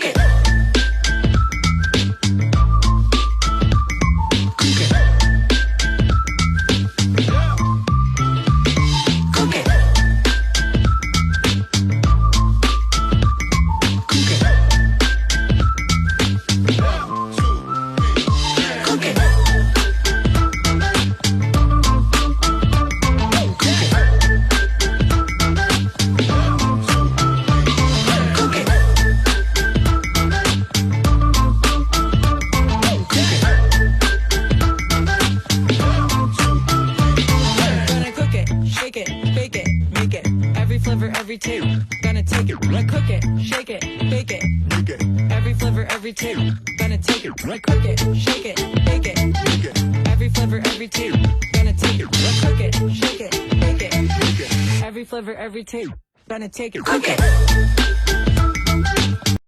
cook it. Every tape, gonna take it, right, cook it, shake it, bake it, make it. Every flavor, every tape, gonna take it, right, cook it, shake it, bake it, make it. Every flavor, every tape, gonna take it, right, cook it, shake it, bake it, make it. Every flavor, every tape, gonna take it, cook it.